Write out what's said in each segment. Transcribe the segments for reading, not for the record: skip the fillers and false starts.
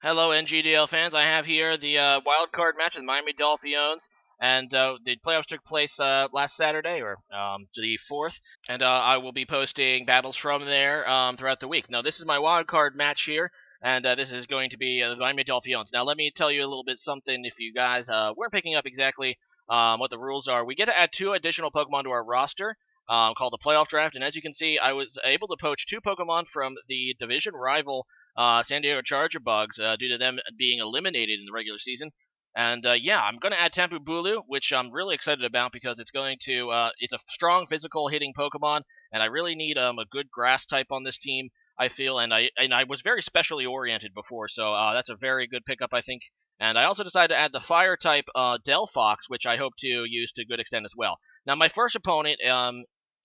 Hello, NGDL fans. I have here the wild card match of the Miami Dolphiones, and the playoffs took place last Saturday, or the 4th, and I will be posting battles from there throughout the week. Now, this is my wild card match here, and this is going to be the Miami Dolphiones. Now, let me tell you a little bit something if you guys weren't picking up exactly what the rules are. We get to add 2 additional Pokemon to our roster. Called the playoff draft, and as you can see, I was able to poach 2 Pokemon from the division rival San Diego Charger bugs due to them being eliminated in the regular season. And yeah, I'm going to add Tapu Bulu, which I'm really excited about because it's going to it's a strong physical hitting Pokemon, and I really need a good grass type on this team. I feel, and I was very specially oriented before, so that's a very good pickup, I think. And I also decided to add the fire type Delphox, which I hope to use to good extent as well. Now, my first opponent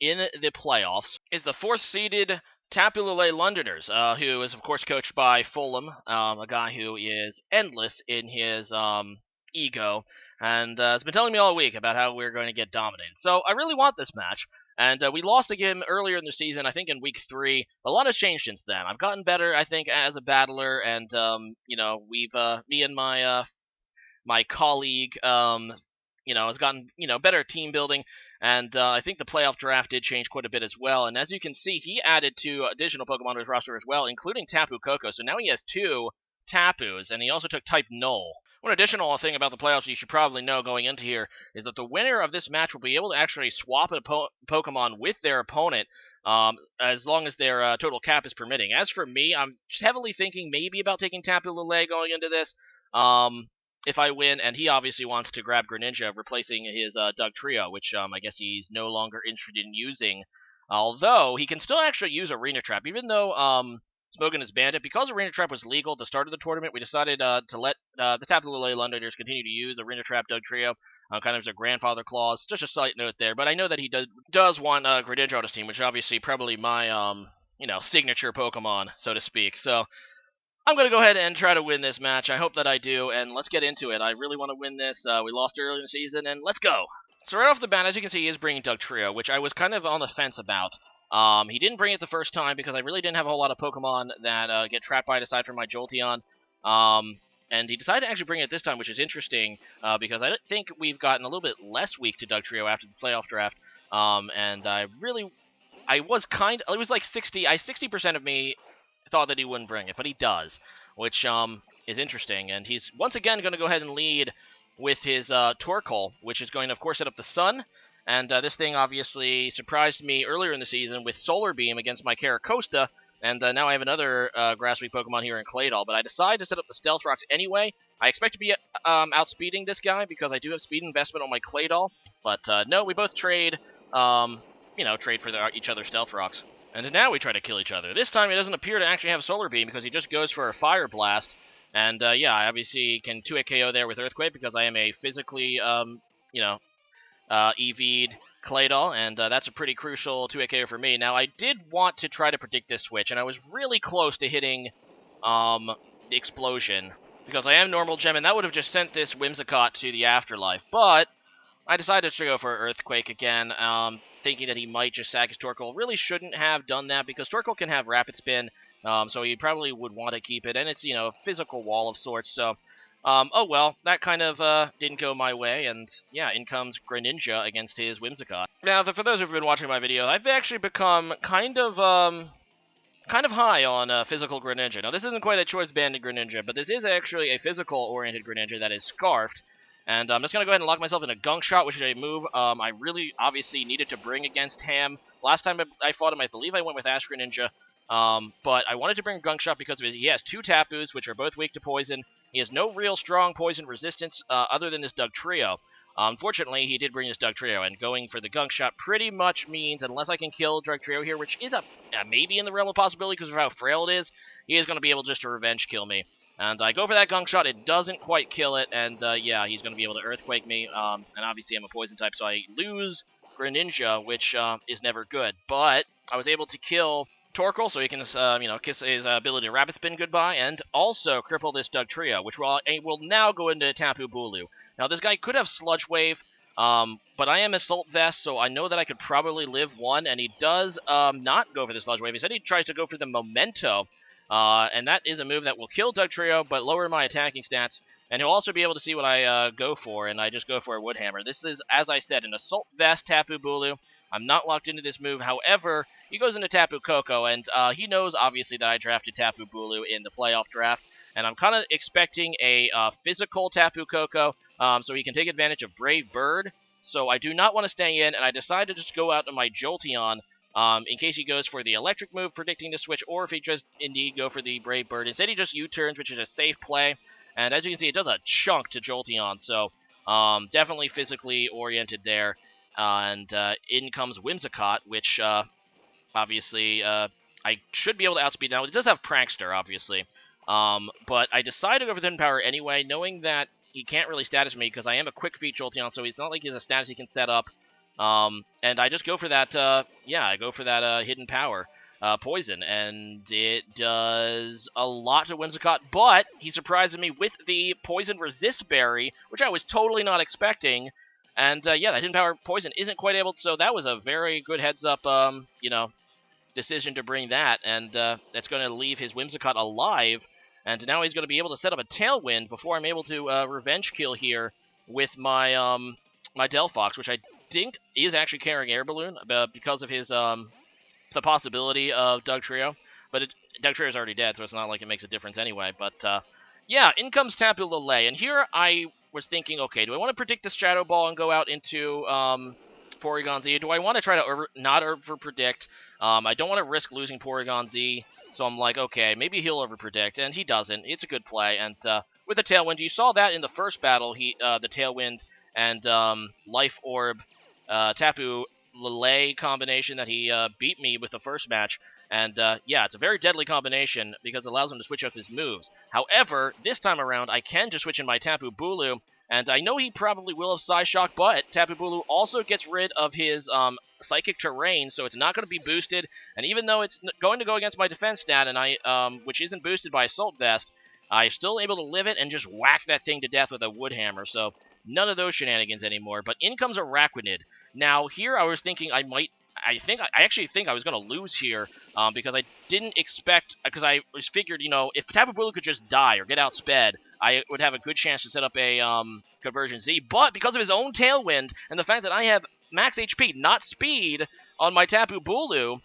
in the playoffs is the 4th seeded Tapu Lele Londoners, who is, of course, coached by Fulham, a guy who is endless in his ego, and has been telling me all week about how we're going to get dominated. So I really want this match, and we lost again earlier in the season, I think in week 3. A lot has changed since then. I've gotten better, I think, as a battler, and, we've, me and my colleague, has gotten, better team building. And I think the playoff draft did change quite a bit as well. And as you can see, he added 2 additional Pokemon to his roster as well, including Tapu Koko. So now he has 2 Tapus, and he also took type Null. One additional thing about the playoffs you should probably know going into here is that the winner of this match will be able to actually swap a Pokemon with their opponent as long as their total cap is permitting. As for me, I'm heavily thinking maybe about taking Tapu Lele going into this. If I win, and he obviously wants to grab Greninja, replacing his Doug Trio, which I guess he's no longer interested in using. Although he can still actually use Arena Trap, even though Smogon has banned it. Because Arena Trap was legal at the start of the tournament, we decided to let the Tapu Lele Londoners continue to use Arena Trap Doug Trio, kind of as a grandfather clause. Just a slight note there, but I know that he does want Greninja on his team, which is obviously probably my signature Pokemon, so to speak. So I'm going to go ahead and try to win this match. I hope that I do, and let's get into it. I really want to win this. We lost earlier in the season, and let's go. So right off the bat, as you can see, he is bringing Doug Trio, which I was kind of on the fence about. He didn't bring it the first time because I really didn't have a whole lot of Pokemon that get trapped by it aside from my Jolteon. And he decided to actually bring it this time, which is interesting because I think we've gotten a little bit less weak to Doug Trio after the playoff draft. And it was like 60% of me thought that he wouldn't bring it, but he does, which is interesting. And he's once again going to go ahead and lead with his Torkoal, which is going to, of course, set up the Sun. And this thing obviously surprised me earlier in the season with Solar Beam against my Caracosta, and now I have another Grass-Weak Pokemon here in Claydol, but I decided to set up the Stealth Rocks anyway. I expect to be outspeeding this guy because I do have speed investment on my Claydol, but no, we both trade, trade for each other's Stealth Rocks. And now we try to kill each other. This time he doesn't appear to actually have Solar Beam because he just goes for a Fire Blast. And yeah, I obviously can 2-hit KO there with Earthquake because I am a physically, EV'd Claydol, and that's a pretty crucial 2-hit KO for me. Now, I did want to try to predict this switch, and I was really close to hitting the Explosion because I am Normal Gem, and that would have just sent this Whimsicott to the afterlife. But I decided to go for Earthquake again, thinking that he might just sack his Torkoal. Really shouldn't have done that because Torkoal can have Rapid Spin, so he probably would want to keep it. And it's, a physical wall of sorts, so oh well, that kind of didn't go my way, and yeah, in comes Greninja against his Whimsicott. Now, for those who've been watching my video, I've actually become kind of high on physical Greninja. Now, this isn't quite a choice banded Greninja, but this is actually a physical-oriented Greninja that is Scarfed. And I'm just going to go ahead and lock myself in a Gunk Shot, which is a move I really obviously needed to bring against Ham. Last time I fought him, I believe I went with Ash Greninja. But I wanted to bring Gunk Shot because he has 2 Tapus, which are both weak to poison. He has no real strong poison resistance other than this Doug Trio. Unfortunately, he did bring this Doug Trio, and going for the Gunk Shot pretty much means, unless I can kill Doug Trio here, which is maybe in the realm of possibility because of how frail it is, he is going to be able just to revenge kill me. And I go for that Gunk Shot, it doesn't quite kill it, and yeah, he's going to be able to Earthquake me, and obviously I'm a Poison type, so I lose Greninja, which is never good. But I was able to kill Torkoal, so he can, kiss his ability to Rapid Spin goodbye, and also cripple this Doug Trio, which will now go into Tapu Bulu. Now, this guy could have Sludge Wave, but I am Assault Vest, so I know that I could probably live 1, and he does not go for the Sludge Wave. He said he tries to go for the Memento, and that is a move that will kill Dugtrio, but lower my attacking stats. And he'll also be able to see what I go for, and I just go for a Woodhammer. This is, as I said, an Assault Vest Tapu Bulu. I'm not locked into this move. However, he goes into Tapu Koko, and he knows, obviously, that I drafted Tapu Bulu in the playoff draft. And I'm kind of expecting a physical Tapu Koko, so he can take advantage of Brave Bird. So I do not want to stay in, and I decide to just go out to my Jolteon in case he goes for the electric move, predicting the switch, or if he just indeed go for the Brave Bird. Instead, he just U-turns, which is a safe play. And as you can see, it does a chunk to Jolteon, so definitely physically oriented there. And in comes Whimsicott, which obviously I should be able to outspeed now. It does have Prankster, obviously. But I decided to go for Thin Power anyway, knowing that he can't really status me because I am a quick feat Jolteon, so it's not like he has a status he can set up. And I just go for that, I go for that Hidden Power. Poison, and it does a lot to Whimsicott, but he surprises me with the Poison Resist Berry, which I was totally not expecting. And that Hidden Power Poison isn't quite able to, so that was a very good heads up, decision to bring that, and that's going to leave his Whimsicott alive, and now he's going to be able to set up a Tailwind before I'm able to revenge kill here with my my Delphox, which I think is actually carrying Air Balloon because of his the possibility of Dugtrio, but Dugtrio is already dead, so it's not like it makes a difference anyway. But in comes Tapu Lele, and here I was thinking, okay, do I want to predict the Shadow Ball and go out into Porygon-Z? Do I want to try to not over-predict? I don't want to risk losing Porygon-Z, so I'm like, okay, maybe he'll over-predict, and he doesn't. It's a good play, and with the Tailwind, you saw that in the first battle, the Tailwind and Life Orb Tapu Lele combination that he beat me with the first match. And it's a very deadly combination because it allows him to switch up his moves. However, this time around, I can just switch in my Tapu Bulu, and I know he probably will have Psyshock, but Tapu Bulu also gets rid of his Psychic Terrain, so it's not going to be boosted. And even though it's going to go against my defense stat, and which isn't boosted by Assault Vest, I'm still able to live it and just whack that thing to death with a Woodhammer. So none of those shenanigans anymore. But in comes Araquanid. Now, here I was thinking I actually think I was going to lose here because I didn't expect, because I was figured, if Tapu Bulu could just die or get outsped, I would have a good chance to set up a Conversion Z. But because of his own Tailwind and the fact that I have max HP, not speed, on my Tapu Bulu,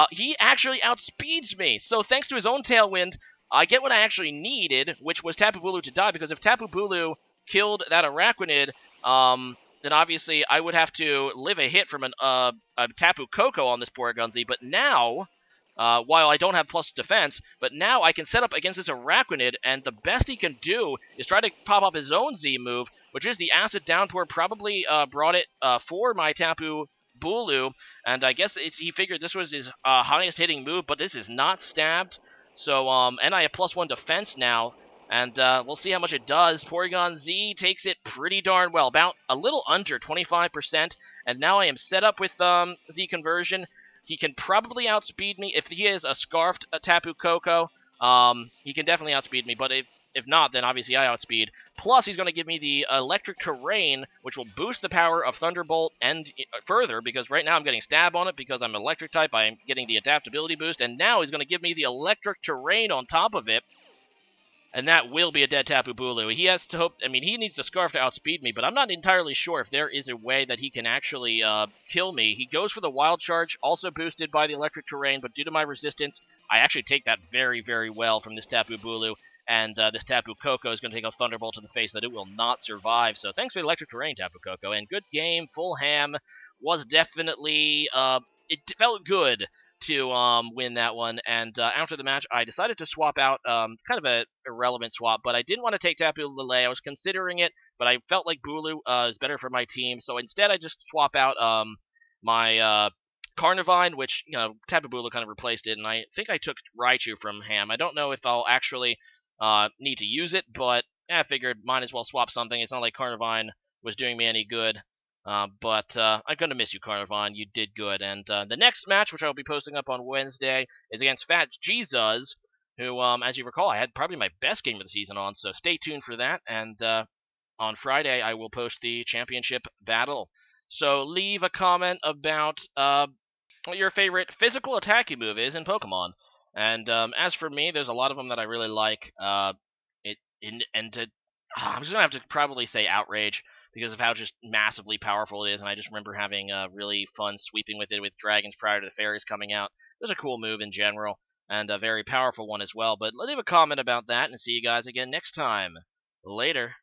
he actually outspeeds me. So thanks to his own Tailwind, I get what I actually needed, which was Tapu Bulu to die, because if Tapu Bulu killed that Araquanid, then obviously I would have to live a hit from a Tapu Koko on this Porygon-Z. But now, while I don't have plus defense, but now I can set up against this Araquanid, and the best he can do is try to pop up his own Z move, which is the Acid Downpour. Probably brought it for my Tapu Bulu, and I guess he figured this was his highest hitting move, but this is not stabbed. So, and I have +1 defense now. And we'll see how much it does. Porygon-Z takes it pretty darn well, about a little under 25%. And now I am set up with Z Conversion. He can probably outspeed me. If he is a Scarfed Tapu Koko, he can definitely outspeed me. But if not, then obviously I outspeed. Plus, he's going to give me the Electric Terrain, which will boost the power of Thunderbolt and further, because right now I'm getting Stab on it because I'm Electric type. I'm getting the Adaptability boost. And now he's going to give me the Electric Terrain on top of it. And that will be a dead Tapu Bulu. He has to hope, he needs the Scarf to outspeed me, but I'm not entirely sure if there is a way that he can actually kill me. He goes for the Wild Charge, also boosted by the Electric Terrain, but due to my resistance, I actually take that very, very well from this Tapu Bulu, and this Tapu Koko is going to take a Thunderbolt to the face that it will not survive. So thanks for the Electric Terrain, Tapu Koko, and good game. Fulham was definitely, it felt good to win that one, and after the match, I decided to swap out kind of a irrelevant swap, but I didn't want to take Tapu Lele. I was considering it, but I felt like Bulu is better for my team, so instead I just swap out my Carnivine, which, Tapu Bulu kind of replaced it, and I think I took Raichu from Ham. I don't know if I'll actually need to use it, but I figured might as well swap something. It's not like Carnivine was doing me any good. But I'm going to miss you, Carnivine. You did good. And the next match, which I'll be posting up on Wednesday, is against Fat Jesus, who, as you recall, I had probably my best game of the season on, so stay tuned for that. And on Friday, I will post the championship battle. So leave a comment about what your favorite physical attacking move is in Pokemon. And as for me, there's a lot of them that I really like. It in and to I'm just gonna have to probably say outrage because of how just massively powerful it is, and I just remember having really fun sweeping with it with dragons prior to the fairies coming out. It was a cool move in general and a very powerful one as well. But leave a comment about that, and see you guys again next time. Later.